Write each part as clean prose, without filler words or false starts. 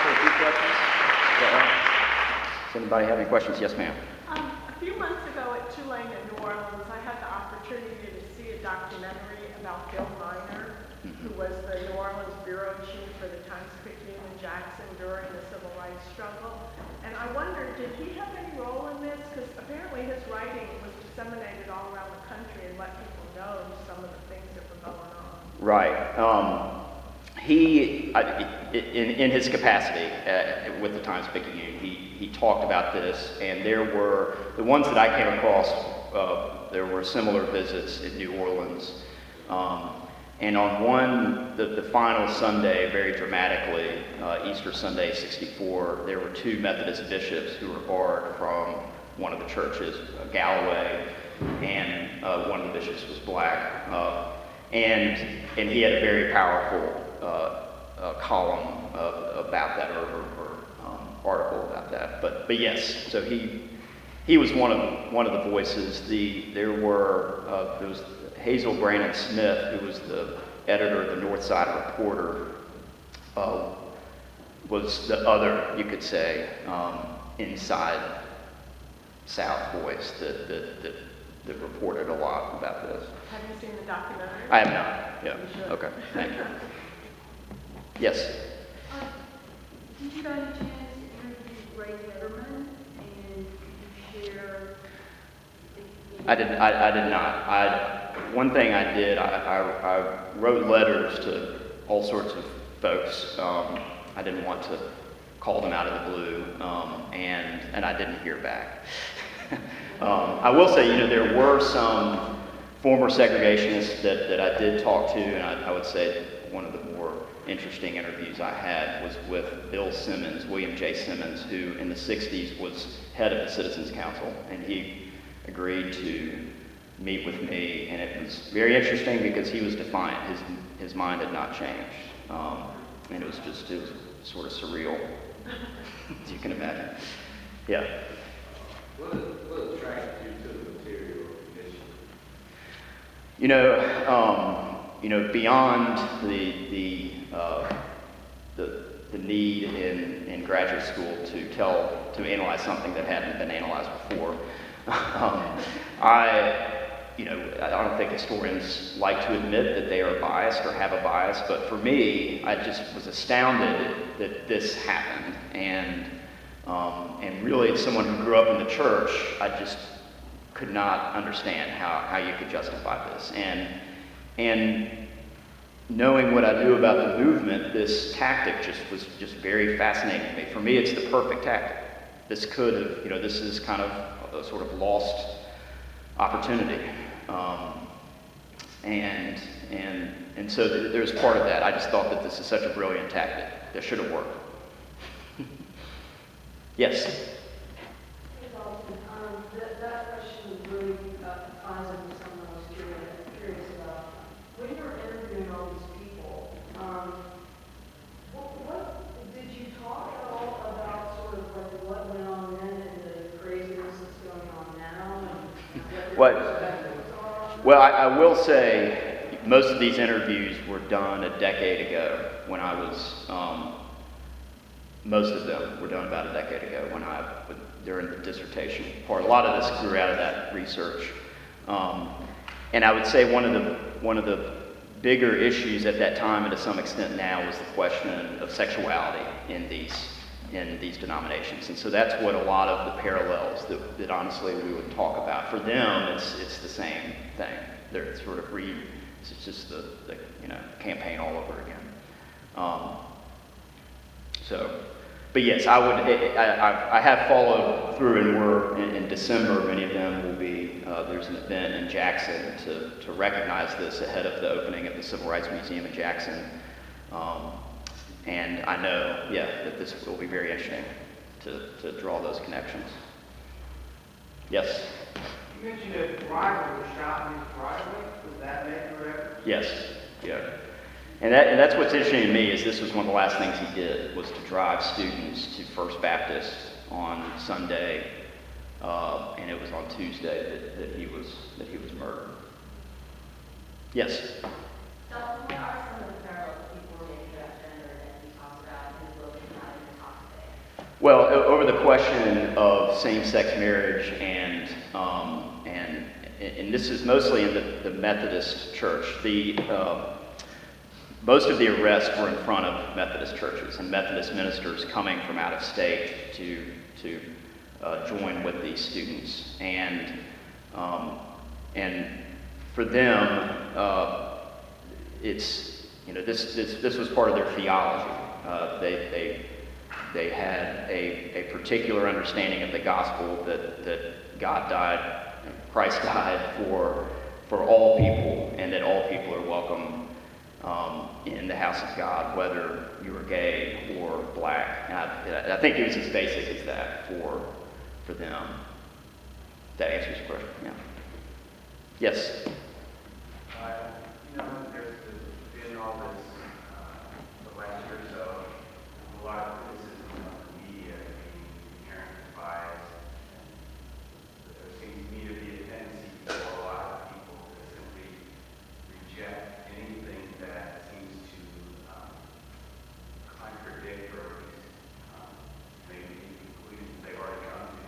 for a few questions? Does anybody have any questions? Yes, ma'am. A few months ago at Tulane in New Orleans, I had the opportunity to see a documentary about Bill Miner, who was the New Orleans bureau chief for the Times-Picayune in Jackson during the Civil Rights struggle. And I wondered, did he have any role in this? Because apparently his writing was disseminated all around the country and let people know some of the things that were going on. Right. He, in his capacity with the Times-Picayune, he talked about this, and there were, the ones that I came across, there were similar visits in New Orleans. And on one, the final Sunday, very dramatically, Easter Sunday '64, there were two Methodist bishops who were barred from one of the churches, Galloway, and one of the bishops was black. And he had a very powerful column about that, or article about that. But yes, so he was one of the voices. There was Hazel Brannon Smith, who was the editor of the North Side Reporter, was the other, you could say, inside South voice that reported a lot about this. Have you seen the documentary? I have not. Yeah. Okay. Thank you. Yes. Did you by any chance interview Ray Letterman and share? I did not. One thing I did, I wrote letters to all sorts of folks. I didn't want to call them out of the blue, and I didn't hear back. I will say, there were some former segregationists that I did talk to, and I would say one of the more interesting interviews I had was with Bill Simmons, William J. Simmons, who in the 60s was head of the Citizens Council, and he agreed to meet with me, and it was very interesting because he was defiant. His mind had not changed, and it was sort of surreal, as you can imagine. Yeah. What attracted you to the material mission? Beyond the need in graduate school to analyze something that hadn't been analyzed before, I don't think historians like to admit that they are biased or have a bias, but for me, I just was astounded that this happened, and really, as someone who grew up in the church, I just could not understand how you could justify this, and knowing what I knew about the movement, this tactic was very fascinating to me. For me, it's the perfect tactic. This could have, this is kind of a sort of lost opportunity. And so there's part of that. I just thought that this is such a brilliant tactic that should have worked. Yes? That question really ties into something I was curious about. When you were interviewing all these people, what did you talk at all about sort of like what went on then and the craziness that's going on now and what their perspectives are? Well, I will say most of these interviews were done a decade ago when I was, most of them were done about a decade ago during the dissertation part. A lot of this grew out of that research. And I would say one of the bigger issues at that time, and to some extent now, was the question of sexuality in these denominations. And so that's what a lot of the parallels that honestly we would talk about. For them, it's the same thing. They're sort of it's just the campaign all over again. But yes, I have followed through, and we're in December. Many of them will be. There's an event in Jackson to recognize this ahead of the opening of the Civil Rights Museum in Jackson, and I know, that this will be very interesting to draw those connections. Yes. You mentioned that Ryder was shot in his driveway. Was that made for reference? Yes. Yeah. And that's what's interesting to me is this was one of the last things he did, was to drive students to First Baptist on Sunday, and it was on Tuesday that he was murdered. Yes. Dalton, what are some of the parallels people were making about gender that he talks about in his book and how he Well, over the question of same-sex marriage and this is mostly in the Methodist Church. Most of the arrests were in front of Methodist churches and Methodist ministers coming from out of state to join with these students, and for them, it's this was part of their theology. They had a particular understanding of the gospel that God died, Christ died for all people, and that all people are welcome in the house of God, whether you were gay or black. And I think it was as basic as that for them. That answers your question. Yeah. Yes. There's been all this, the last year or so, a lot of criticism of the media being inherently biased. There seems to me to be a tendency for a lot of people to simply reject anything that seems to contradict or at least maybe conclusions they've already come to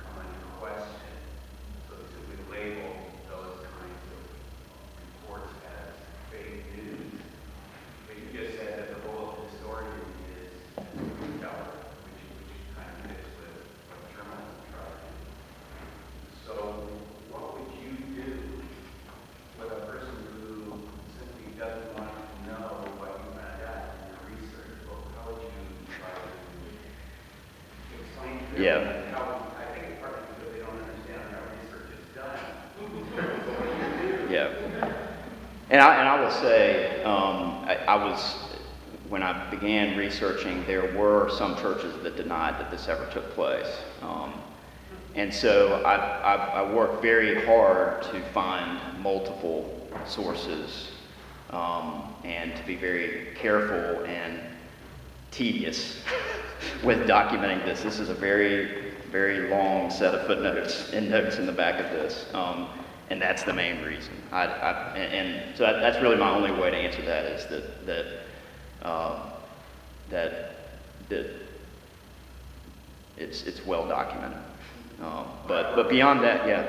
come under question. So they simply label those kinds of reports as fake news. But you just said that the role of the historian is as a truth teller, which kind of fits with what journalists try to do. So what would you do with a person who simply doesn't want to know what you found out in your research? How would you try to explain to them Yeah. how, I think it's partly because they don't understand how research is done. So what do you do? Yeah. And I will say, I was, when I began researching, there were some churches that denied that this ever took place. And so I worked very hard to find multiple sources and to be very careful and tedious with documenting this. This is a very, very long set of footnotes and notes in the back of this. And that's the main reason. And so that's really my only way to answer that is that it's well documented. But beyond that, yeah.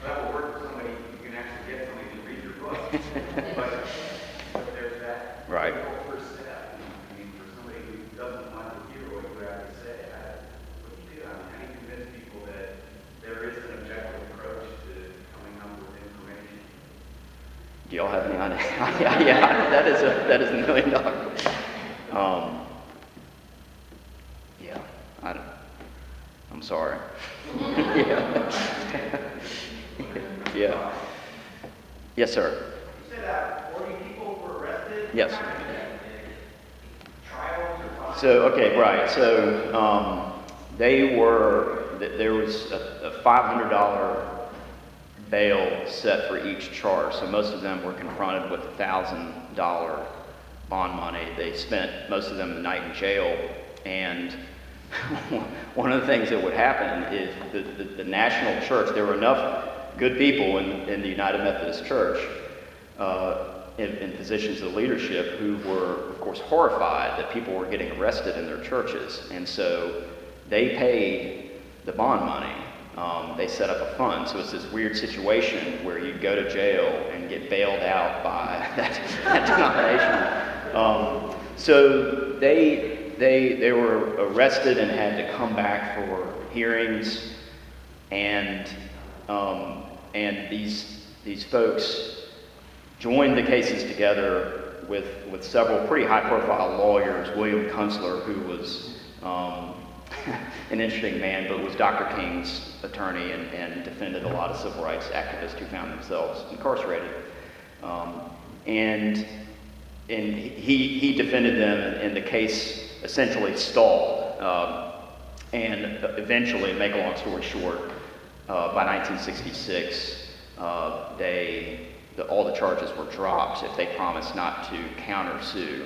That will work for somebody, you can actually get somebody to read your book. but there's that Right. first step. I mean, for somebody who doesn't want to hear what you have to say, what do you do? How do you convince people that there is an objective approach to coming up with information? Do y'all have any idea? Yeah, that is $1 million. Yeah, I'm sorry. Yeah. Yeah. Yes, sir. You said 40 people were arrested? Yes. Trials or trials? So, okay, right. So, there was a $500 bail set for each charge. So most of them were confronted with $1,000 bond money. They spent most of them the night in jail. And one of the things that would happen is the national church, there were enough good people in the United Methodist Church in positions of leadership who were, of course, horrified that people were getting arrested in their churches. And so they paid the bond money. They set up a fund. So it's this weird situation where you go to jail and get bailed out by that denomination. So they were arrested and had to come back for hearings, and these folks joined the cases together with several pretty high-profile lawyers. William Kunstler, who was an interesting man, but was Dr. King's attorney and defended a lot of civil rights activists who found themselves incarcerated. And he defended them, and the case essentially stalled. And eventually, make a long story short, by 1966, all the charges were dropped if they promised not to countersue.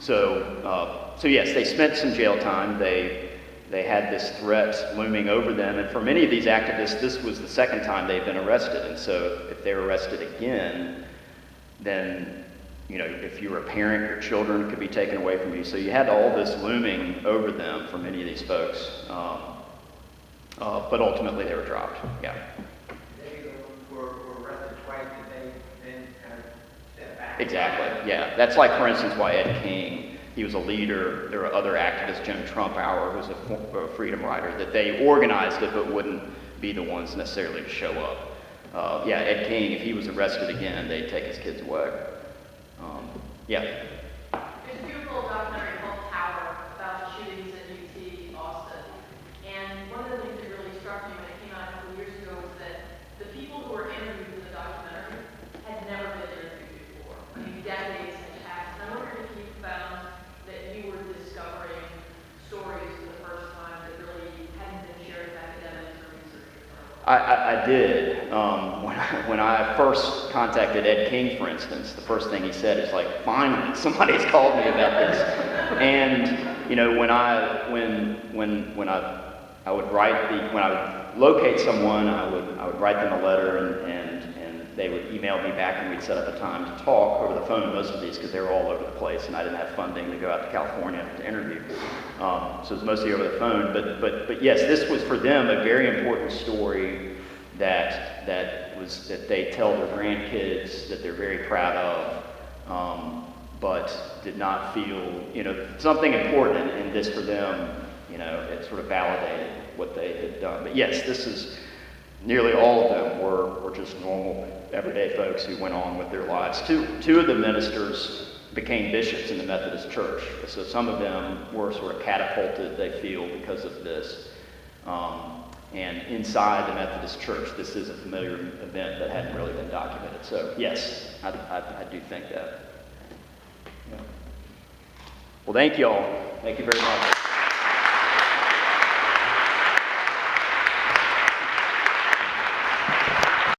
So yes, they spent some jail time. They had this threat looming over them, and for many of these activists, this was the second time they'd been arrested. And so if they're arrested again, then if you were a parent, your children could be taken away from you. So you had all this looming over them for many of these folks. But ultimately they were dropped. Yeah. They were arrested twice, and they then kind of stepped back. Exactly. Yeah. That's like, for instance, why Ed King, he was a leader. There were other activists, Jim Trumpauer, who's a freedom rider, that they organized it but wouldn't be the ones necessarily to show up. Yeah, Ed King, if he was arrested again, they'd take his kids away. Yeah. There's a beautiful documentary called Tower about the shootings at UT Austin. And one of the things that really struck me when it came out a couple of years ago was that the people who were interviewed in the documentary had never been interviewed before. I mean, decades had passed. And I wondered if you found that you were discovering stories for the first time that really hadn't been shared with academics or researchers. I did. When I first contacted Ed King, for instance, the first thing he said is like, finally, somebody's called me about this. And, when I would locate someone, I would write them a letter and they would email me back and we'd set up a time to talk over the phone, most of these, because they were all over the place and I didn't have funding to go out to California to interview. So it was mostly over the phone. But yes, this was for them a very important story that they tell their grandkids, that they're very proud of, but did not feel, something important, and this for them, it sort of validated what they had done. But yes, nearly all of them were just normal, everyday folks who went on with their lives. Two of the ministers became bishops in the Methodist Church, so some of them were sort of catapulted, they feel, because of this. And inside the Methodist Church, this is a familiar event that hadn't really been documented. So yes, I do think that. Yeah. Well, thank you all. Thank you very much.